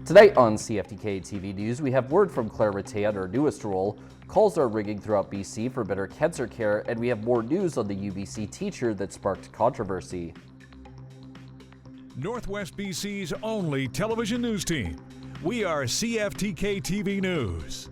Tonight on CFTK-TV News, we have word from Claire Rattay on her newest role, calls are ringing throughout BC for better cancer care, and we have more news on the UBC teacher that sparked controversy. Northwest BC's only television news team. We are CFTK-TV News.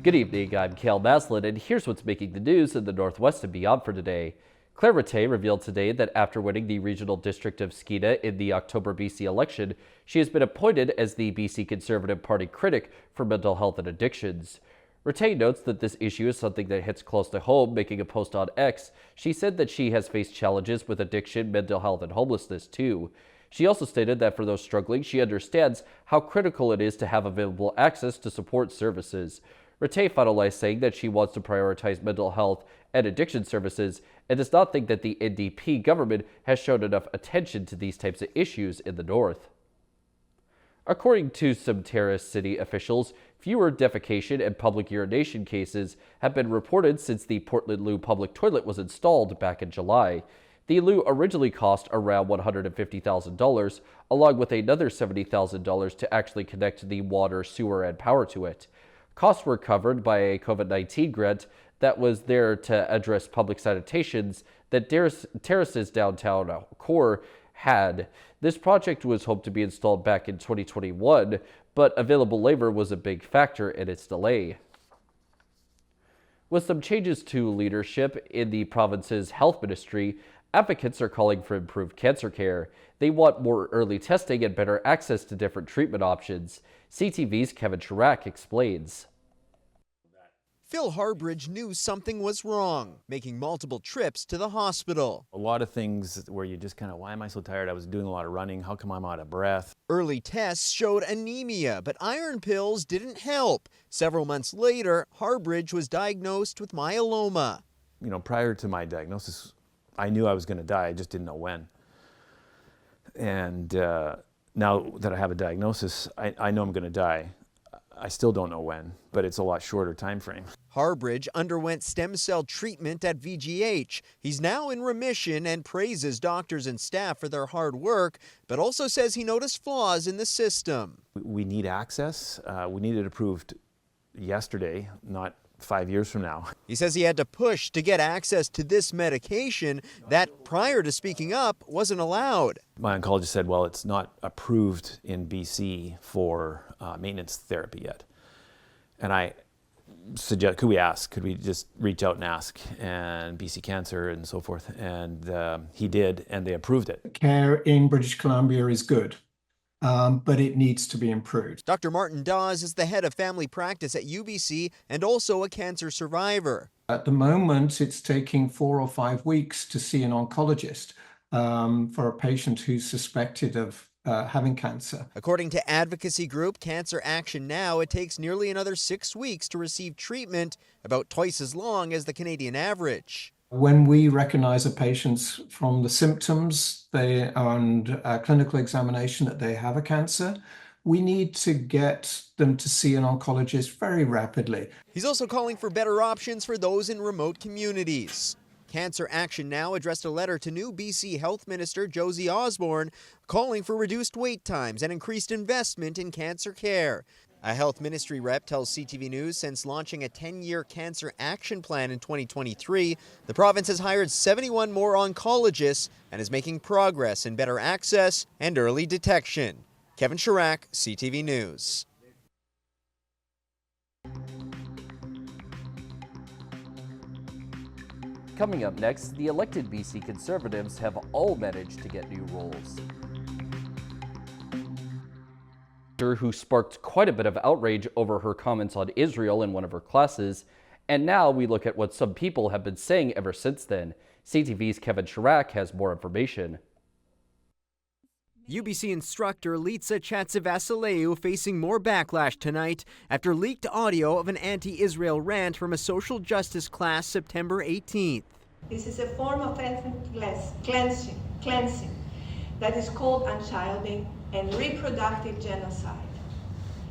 Good evening, I'm Cale Maslin, and here's what's making the news in the Northwest and beyond for today. Claire Rattay revealed today that after winning the regional district of Skeena in the October BC election, she has been appointed as the BC Conservative Party critic for mental health and addictions. Rattay notes that this issue is something that hits close to home, making a post on X. She said that she has faced challenges with addiction, mental health, and homelessness too. She also stated that for those struggling, she understands how critical it is to have available access to support services. Rattay finalized saying that she wants to prioritize mental health and addiction services and does not think that the NDP government has shown enough attention to these types of issues in the North. According to some Terrace City officials, fewer defecation and public urination cases have been reported since the Portland Loo public toilet was installed back in July. The loo originally cost around $150,000, along with another $70,000 to actually connect the water, sewer, and power to it. Costs were covered by a COVID-19 grant that was there to address public sanitations that Terrace's downtown core had. This project was hoped to be installed back in 2021, but available labor was a big factor in its delay. With some changes to leadership in the province's health ministry, advocates are calling for improved cancer care. They want more early testing and better access to different treatment options. CTV's Kevin Chirac explains. Phil Harbridge knew something was wrong, making multiple trips to the hospital. A lot of things where you just kind of, why am I so tired? I was doing a lot of running. How come I'm out of breath? Early tests showed anemia, but iron pills didn't help. Several months later, Harbridge was diagnosed with myeloma. You know, prior to my diagnosis, I knew I was going to die. I just didn't know when. And now that I have a diagnosis, I know I'm going to die. I still don't know when, but it's a lot shorter time frame. Harbridge underwent stem cell treatment at VGH. He's now in remission and praises doctors and staff for their hard work, but also says he noticed flaws in the system. We need access. We need it approved yesterday, not 5 years from now. He says he had to push to get access to this medication that, prior to speaking up, wasn't allowed. My oncologist said, well, it's not approved in BC for maintenance therapy yet. And I suggest, could we just reach out and ask, and BC Cancer and so forth, and he did, and they approved it. Care in British Columbia is good. But it needs to be improved. Dr. Martin Dawes is the head of family practice at UBC and also a cancer survivor. At the moment, it's taking 4 or 5 weeks to see an oncologist for a patient who's suspected of having cancer. According to advocacy group Cancer Action Now, it takes nearly another 6 weeks to receive treatment, about twice as long as the Canadian average. When we recognize a patient from the symptoms and clinical examination that they have a cancer, we need to get them to see an oncologist very rapidly. He's also calling for better options for those in remote communities. Cancer Action Now addressed a letter to new BC Health Minister Josie Osborne calling for reduced wait times and increased investment in cancer care. A health ministry rep tells CTV News since launching a 10-year cancer action plan in 2023, the province has hired 71 more oncologists and is making progress in better access and early detection. Kevin Chirac, CTV News. Coming up next, the elected BC Conservatives have all managed to get new roles. Who sparked quite a bit of outrage over her comments on Israel in one of her classes, and now we look at what some people have been saying ever since then. CTV's Kevin Chirac has more information. UBC instructor Litsa Chatsivasileu facing more backlash tonight after leaked audio of an anti-Israel rant from a social justice class September 18th. This is a form of ethnic cleansing that is called unchilding and reproductive genocide.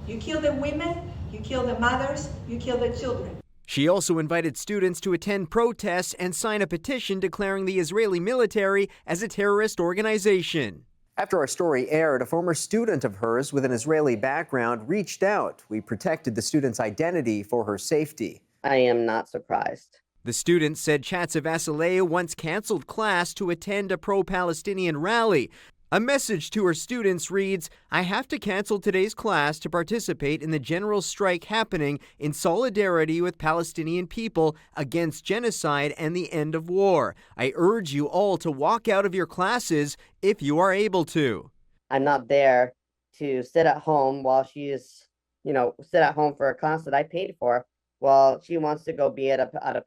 You kill the women, you kill the mothers, you kill the children. She also invited students to attend protests and sign a petition declaring the Israeli military as a terrorist organization. After our story aired, a former student of hers with an Israeli background reached out. We protected the student's identity for her safety. I am not surprised. The student said Vasileu once canceled class to attend a pro-Palestinian rally. A message to her students reads, "I have to cancel today's class to participate in the general strike happening in solidarity with Palestinian people against genocide and the end of war. I urge you all to walk out of your classes if you are able to." I'm not there to sit at home while she's, sit at home for a class that I paid for while she wants to go be at a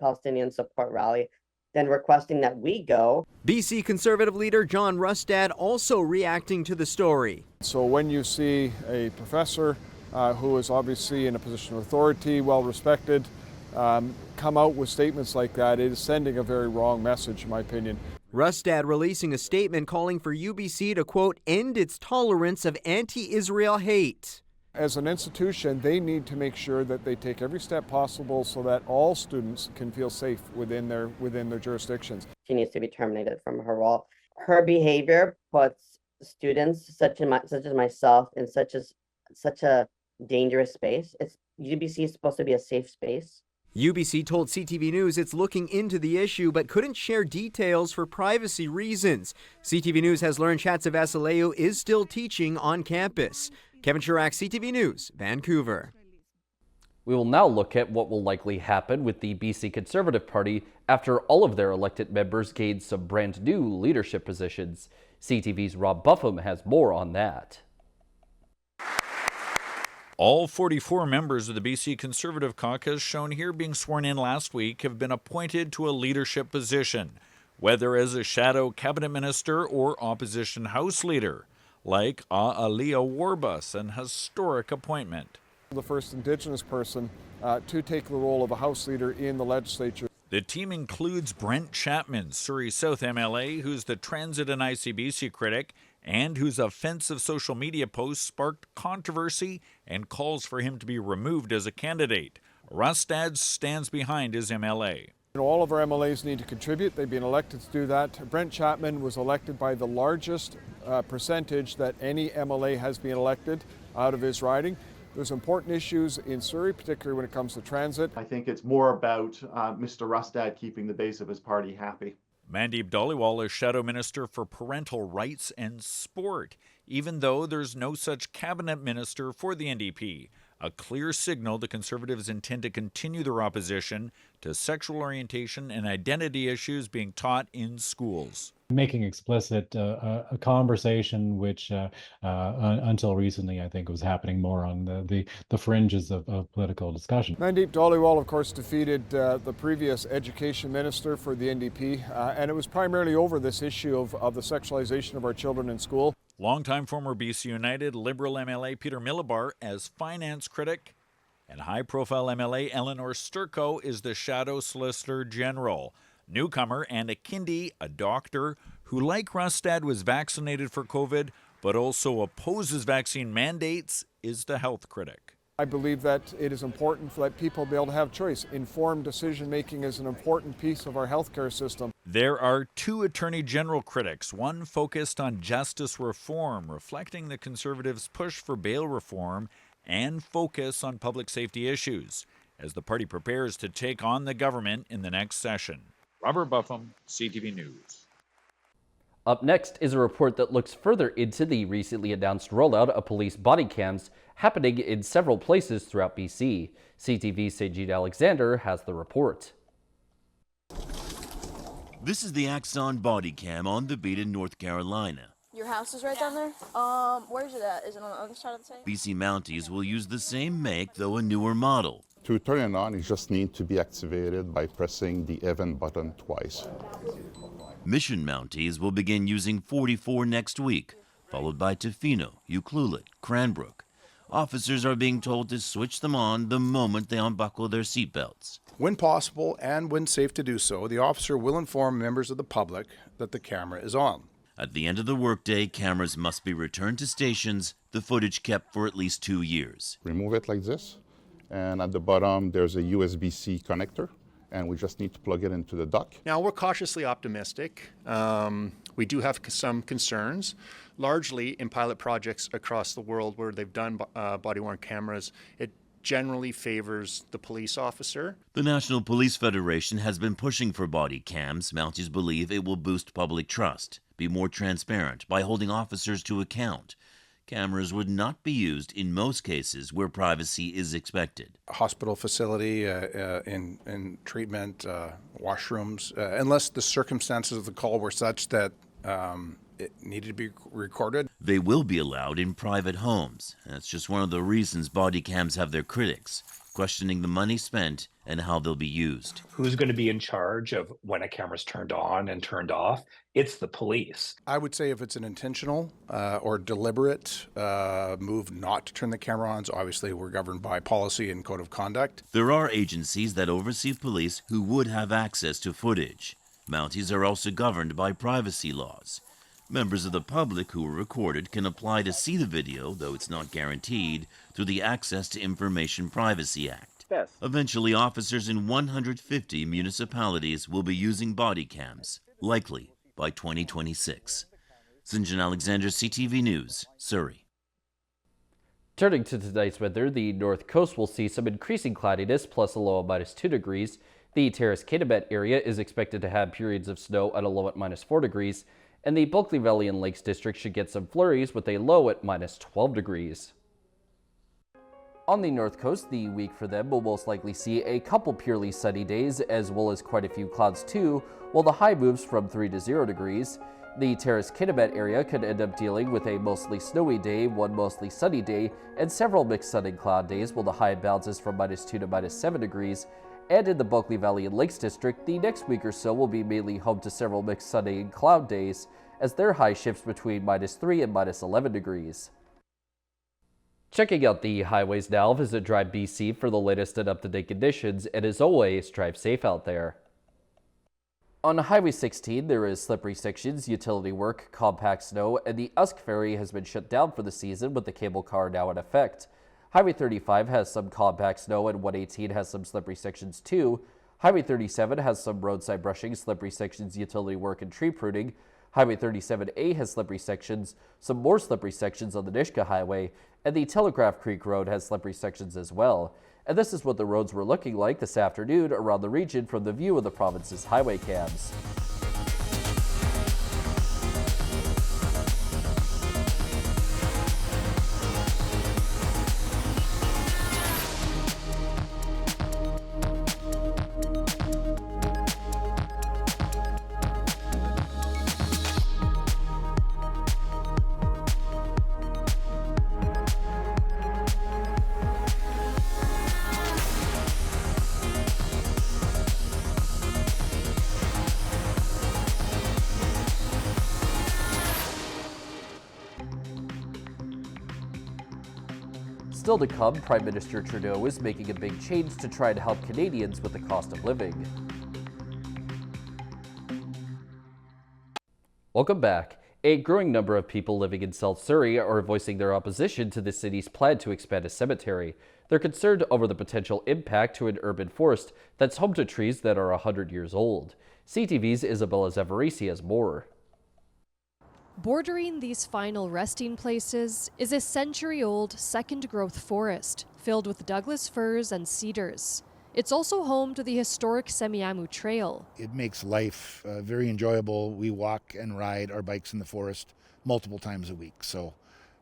Palestinian support rally, then requesting that we go. BC Conservative leader John Rustad also reacting to the story. So when you see a professor who is obviously in a position of authority, well respected, come out with statements like that, it is sending a very wrong message, in my opinion. Rustad releasing a statement calling for UBC to, quote, end its tolerance of anti-Israel hate. As an institution, they need to make sure that they take every step possible so that all students can feel safe within their jurisdictions. She needs to be terminated from her role. Her behavior puts students such as myself in such a dangerous space. UBC is supposed to be a safe space. UBC told CTV News it's looking into the issue but couldn't share details for privacy reasons. CTV News has learned Vasileu is still teaching on campus. Kevin Chirac, CTV News, Vancouver. We will now look at what will likely happen with the BC Conservative Party after all of their elected members gained some brand new leadership positions. CTV's Rob Buffum has more on that. All 44 members of the BC Conservative Caucus shown here being sworn in last week have been appointed to a leadership position, whether as a shadow cabinet minister or opposition House leader, like Aaliyah Warbus, an historic appointment. The first Indigenous person to take the role of a House leader in the legislature. The team includes Brent Chapman, Surrey South MLA, who's the transit and ICBC critic, and whose offensive social media posts sparked controversy and calls for him to be removed as a candidate. Rustad stands behind his MLA. All of our MLAs need to contribute. They've been elected to do that. Brent Chapman was elected by the largest percentage that any MLA has been elected out of his riding. There's important issues in Surrey, particularly when it comes to transit. I think it's more about Mr. Rustad keeping the base of his party happy. Mandeep Dhaliwal is Shadow Minister for Parental Rights and Sport, even though there's no such cabinet minister for the NDP. A clear signal the Conservatives intend to continue their opposition to sexual orientation and identity issues being taught in schools. Making explicit a conversation which until recently I think was happening more on the fringes of political discussion. Mandeep Dhaliwal, of course, defeated the previous education minister for the NDP, and it was primarily over this issue of the sexualization of our children in school. Longtime former BC United Liberal MLA Peter Millibar as finance critic, and high-profile MLA Eleanor Sturko is the Shadow Solicitor General. Newcomer Anna Kindy, a doctor who, like Rustad, was vaccinated for COVID but also opposes vaccine mandates, is the health critic. I believe that it is important that people be able to have choice. Informed decision-making is an important piece of our healthcare system. There are two Attorney General critics, one focused on justice reform, reflecting the Conservatives' push for bail reform and focus on public safety issues, as the party prepares to take on the government in the next session. Robert Buffum, CTV News. Up next is a report that looks further into the recently announced rollout of police body cams happening in several places throughout BC. CTV's Sajid Alexander has the report. This is the Axon body cam on the beat in North Carolina. Your house is right down there? Where's it at? Is it on the other side of the state? BC Mounties will use the same make, though a newer model. To turn it on, you just need to be activated by pressing the event button twice. Mission Mounties will begin using 44 next week, followed by Tofino, Ucluelet, Cranbrook. Officers are being told to switch them on the moment they unbuckle their seatbelts. When possible and when safe to do so, the officer will inform members of the public that the camera is on. At the end of the workday, cameras must be returned to stations, the footage kept for at least 2 years. Remove it like this, and at the bottom there's a USB-C connector, and we just need to plug it into the duct. Now, we're cautiously optimistic. We do have some concerns. Largely in pilot projects across the world where they've done body-worn cameras, it generally favors the police officer. The National Police Federation has been pushing for body cams. Mounties believe it will boost public trust, be more transparent by holding officers to account. Cameras would not be used in most cases where privacy is expected. A hospital facility, in treatment, washrooms, unless the circumstances of the call were such that it needed to be recorded. They will be allowed in private homes. That's just one of the reasons body cams have their critics, questioning the money spent and how they'll be used. Who's going to be in charge of when a camera's turned on and turned off? It's the police. I would say if it's an intentional or deliberate move not to turn the camera on, so obviously we're governed by policy and code of conduct. There are agencies that oversee police who would have access to footage. Mounties are also governed by privacy laws. Members of the public who were recorded can apply to see the video, though it's not guaranteed, through the Access to Information Privacy Act. Yes. Eventually, officers in 150 municipalities will be using body cams, likely by 2026. St. Alexander, CTV News, Surrey. Turning to tonight's weather, the north coast will see some increasing cloudiness, plus a low of -2 degrees. The Terrace-Kitimat area is expected to have periods of snow at a low at -4 degrees. And the Bulkley Valley and Lakes District should get some flurries with a low at -12 degrees. On the north coast, the week for them will most likely see a couple purely sunny days, as well as quite a few clouds too, while the high moves from 3 to 0 degrees. The Terrace-Kitimat area could end up dealing with a mostly snowy day, one mostly sunny day, and several mixed sun and cloud days, while the high bounces from -2 to -7 degrees. And in the Bulkley Valley and Lakes District, the next week or so will be mainly home to several mixed sunny and cloud days, as their high shifts between -3 and -11 degrees. Checking out the highways now, visit Drive BC for the latest and up-to-date conditions, and as always, drive safe out there. On Highway 16, there is slippery sections, utility work, compact snow, and the Usk Ferry has been shut down for the season with the cable car now in effect. Highway 35 has some compact snow and 118 has some slippery sections too. Highway 37 has some roadside brushing, slippery sections, utility work, and tree pruning. Highway 37A has slippery sections, some more slippery sections on the Nishka Highway, and the Telegraph Creek Road has slippery sections as well. And this is what the roads were looking like this afternoon around the region from the view of the province's highway cams. Still to come, Prime Minister Trudeau is making a big change to try to help Canadians with the cost of living. Welcome back. A growing number of people living in South Surrey are voicing their opposition to the city's plan to expand a cemetery. They're concerned over the potential impact to an urban forest that's home to trees that are 100 years old. CTV's Isabella Zavarisi has more. Bordering these final resting places is a century-old second-growth forest filled with Douglas firs and cedars. It's also home to the historic Semiahmoo Trail. It makes life very enjoyable. We walk and ride our bikes in the forest multiple times a week, so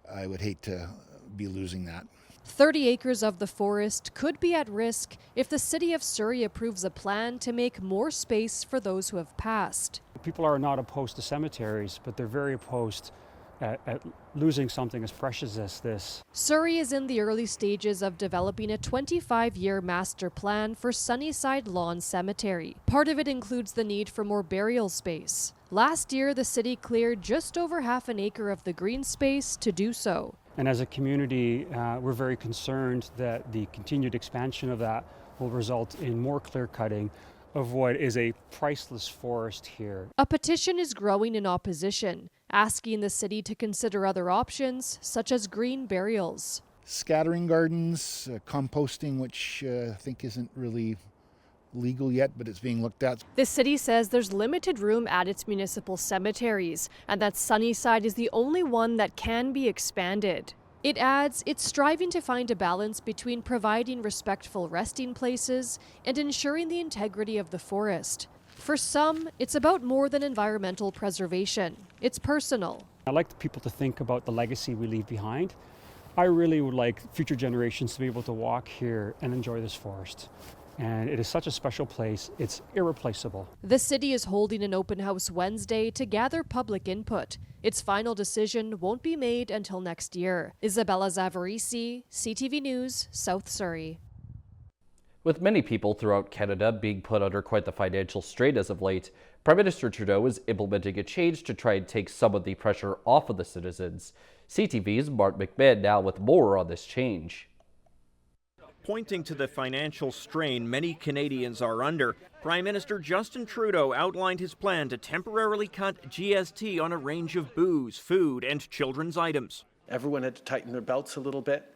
I would hate to be losing that. 30 acres of the forest could be at risk if the city of Surrey approves a plan to make more space for those who have passed. People are not opposed to cemeteries, but they're very opposed at losing something as precious as this. Surrey is in the early stages of developing a 25-year master plan for Sunnyside Lawn Cemetery. Part of it includes the need for more burial space. Last year, the city cleared just over half an acre of the green space to do so. And as a community, we're very concerned that the continued expansion of that will result in more clear cutting of what is a priceless forest here. A petition is growing in opposition, asking the city to consider other options, such as green burials. Scattering gardens, composting, which I think isn't really legal yet, but it's being looked at. The city says there's limited room at its municipal cemeteries and that Sunnyside is the only one that can be expanded. It adds it's striving to find a balance between providing respectful resting places and ensuring the integrity of the forest. For some, it's about more than environmental preservation. It's personal. I'd like people to think about the legacy we leave behind. I really would like future generations to be able to walk here and enjoy this forest. And it is such a special place, it's irreplaceable. The city is holding an open house Wednesday to gather public input. Its final decision won't be made until next year. Isabella Zavarisi, CTV News, South Surrey. With many people throughout Canada being put under quite the financial strain as of late, Prime Minister Trudeau is implementing a change to try and take some of the pressure off of the citizens. CTV's Mark McMahon now with more on this change. Pointing to the financial strain many Canadians are under, Prime Minister Justin Trudeau outlined his plan to temporarily cut GST on a range of booze, food, and children's items. Everyone had to tighten their belts a little bit,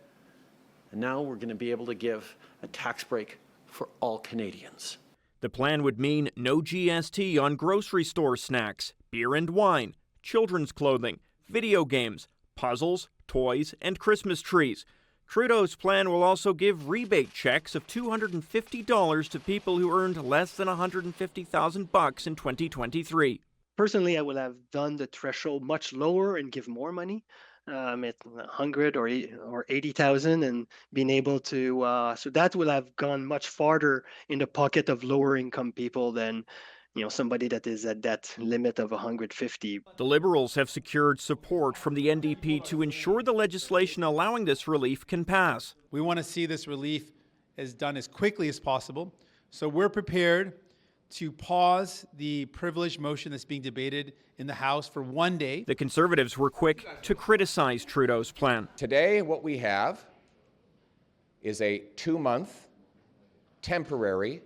and now we're going to be able to give a tax break for all Canadians. The plan would mean no GST on grocery store snacks, beer and wine, children's clothing, video games, puzzles, toys, and Christmas trees. Trudeau's plan will also give rebate checks of $250 to people who earned less than $150,000 in 2023. Personally, I would have done the threshold much lower and give more money at 100 or 80,000 and being able to, so that would have gone much farther in the pocket of lower income people than somebody that is at that limit of 150. The Liberals have secured support from the NDP to ensure the legislation allowing this relief can pass. We want to see this relief done as quickly as possible, so we're prepared to pause the privilege motion that's being debated in the House for one day. The Conservatives were quick to criticize Trudeau's plan. Today, what we have is a 2-month temporary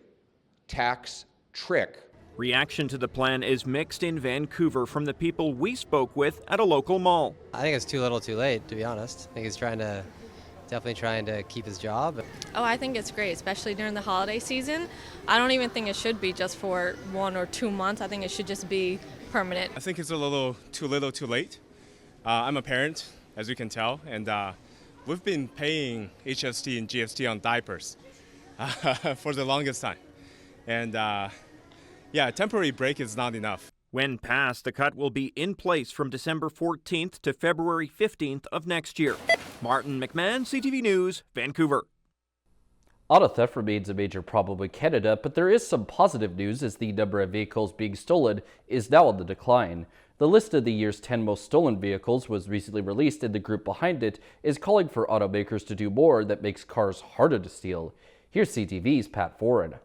tax trick. Reaction to the plan is mixed in Vancouver from the people we spoke with at a local mall. I think it's too little too late, to be honest. I think he's definitely trying to keep his job. Oh, I think it's great, especially during the holiday season. I don't even think it should be just for 1 or 2 months. I think it should just be permanent. I think it's a little too late. I'm a parent, as you can tell, and we've been paying HST and GST on diapers for the longest time. And a temporary break is not enough. When passed, the cut will be in place from December 14th to February 15th of next year. Martin McMahon, CTV News, Vancouver. Auto theft remains a major problem in Canada, but there is some positive news as the number of vehicles being stolen is now on the decline. The list of the year's 10 most stolen vehicles was recently released, and the group behind it is calling for automakers to do more that makes cars harder to steal. Here's CTV's Pat Ford.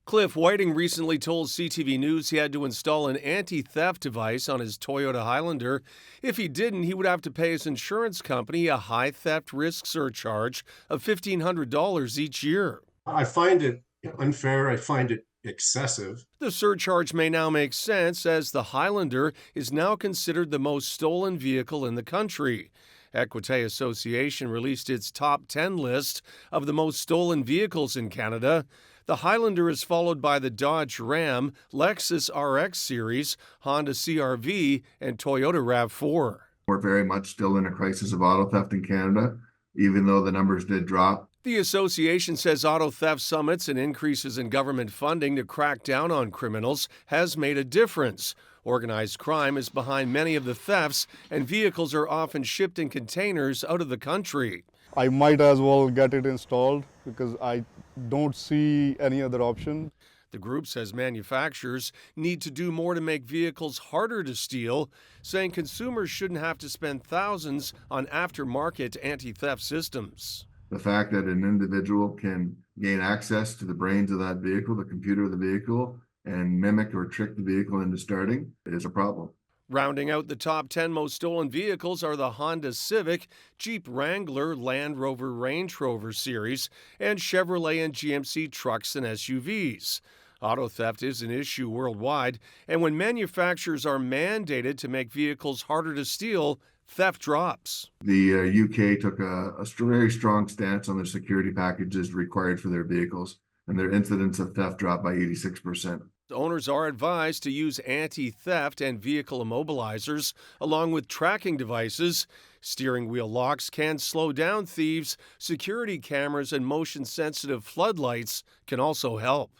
Cliff Whiting recently told CTV News he had to install an anti-theft device on his Toyota Highlander. If he didn't, he would have to pay his insurance company a high theft risk surcharge of $1,500 each year. I find it unfair. I find it excessive. The surcharge may now make sense as the Highlander is now considered the most stolen vehicle in the country. Equite Association released its top 10 list of the most stolen vehicles in Canada. The Highlander is followed by the Dodge Ram, Lexus RX Series, Honda CR-V, and Toyota RAV4. We're very much still in a crisis of auto theft in Canada, even though the numbers did drop. The association says auto theft summits and increases in government funding to crack down on criminals has made a difference. Organized crime is behind many of the thefts, and vehicles are often shipped in containers out of the country. I might as well get it installed because I don't see any other option. The group says manufacturers need to do more to make vehicles harder to steal, saying consumers shouldn't have to spend thousands on aftermarket anti-theft systems. The fact that an individual can gain access to the brains of that vehicle, the computer of the vehicle, and mimic or trick the vehicle into starting is a problem. Rounding out the top 10 most stolen vehicles are the Honda Civic, Jeep Wrangler, Land Rover Range Rover series, and Chevrolet and GMC trucks and SUVs. Auto theft is an issue worldwide, and when manufacturers are mandated to make vehicles harder to steal, theft drops. The UK took a very strong stance on the security packages required for their vehicles. and their incidence of theft dropped by 86%. Owners are advised to use anti-theft and vehicle immobilizers along with tracking devices. Steering wheel locks can slow down thieves. Security cameras and motion-sensitive floodlights can also help.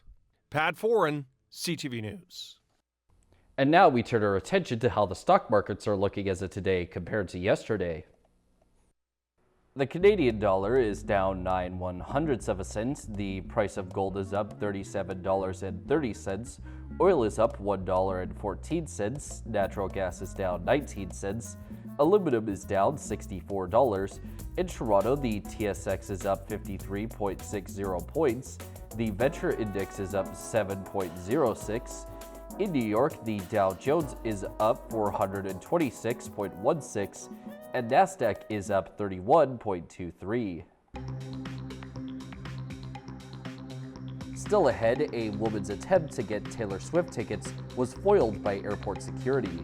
Pat Foran, CTV News. And now we turn our attention to how the stock markets are looking as of today compared to yesterday. The Canadian dollar is down 9/100ths of a cent. The price of gold is up $37.30. Oil is up $1.14. Natural gas is down 19 cents. Aluminum is down $64. In Toronto, the TSX is up 53.60 points. The Venture Index is up 7.06. In New York, the Dow Jones is up 426.16, and NASDAQ is up 31.23. Still ahead, a woman's attempt to get Taylor Swift tickets was foiled by airport security.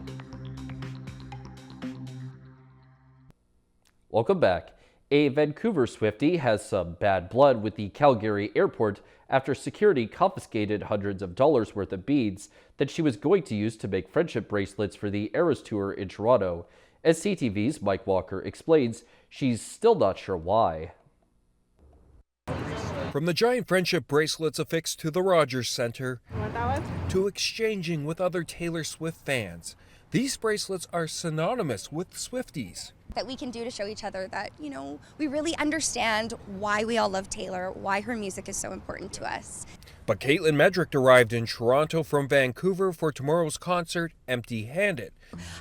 Welcome back. A Vancouver Swiftie has some bad blood with the Calgary airport after security confiscated hundreds of dollars worth of beads that she was going to use to make friendship bracelets for the Eras Tour in Toronto. As CTV's Mike Walker explains, she's still not sure why. From the giant friendship bracelets affixed to the Rogers Center to exchanging with other Taylor Swift fans, these bracelets are synonymous with Swifties. That we can do to show each other that, you know, we really understand why we all love Taylor, why her music is so important to us. But Caitlin Medrick arrived in Toronto from Vancouver for tomorrow's concert empty-handed.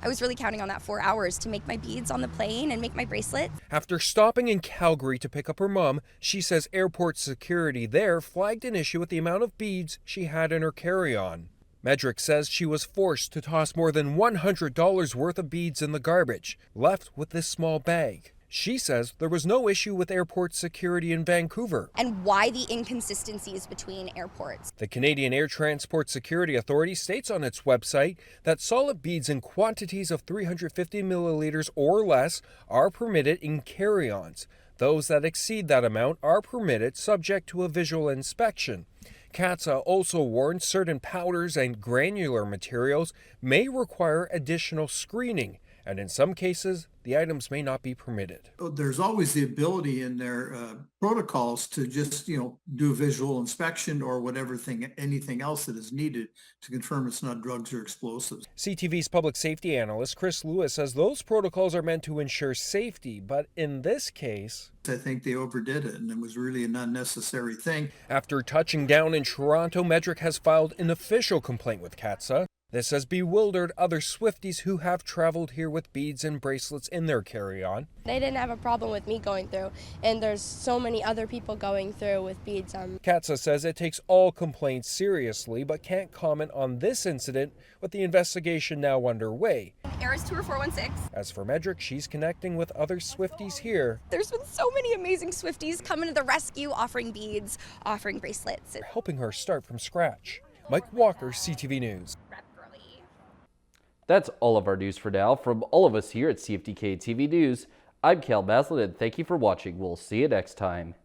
I was really counting on that 4 hours to make my beads on the plane and make my bracelets. After stopping in Calgary to pick up her mom, she says airport security there flagged an issue with the amount of beads she had in her carry-on. Medrick says she was forced to toss more than $100 worth of beads in the garbage, left with this small bag. She says there was no issue with airport security in Vancouver. And why the inconsistencies between airports. The Canadian Air Transport Security Authority states on its website that solid beads in quantities of 350 milliliters or less are permitted in carry-ons. Those that exceed that amount are permitted subject to a visual inspection. CATSA also warns certain powders and granular materials may require additional screening, and in some cases, the items may not be permitted. There's always the ability in their protocols to just, do a visual inspection or anything else that is needed to confirm it's not drugs or explosives. CTV's public safety analyst Chris Lewis says those protocols are meant to ensure safety, but in this case, I think they overdid it, and it was really an unnecessary thing. After touching down in Toronto, Medrick has filed an official complaint with CATSA. This has bewildered other Swifties who have traveled here with beads and bracelets in their carry-on. They didn't have a problem with me going through, and there's so many other people going through with beads. CATSA says it takes all complaints seriously, but can't comment on this incident with the investigation now underway. Eras Tour 416. As for Medrick, she's connecting with other Swifties here. There's been so many amazing Swifties coming to the rescue, offering beads, offering bracelets. Helping her start from scratch. Mike Walker, CTV News. That's all of our news for now. From all of us here at CFTK-TV News, I'm Cal Maslin, and thank you for watching. We'll see you next time.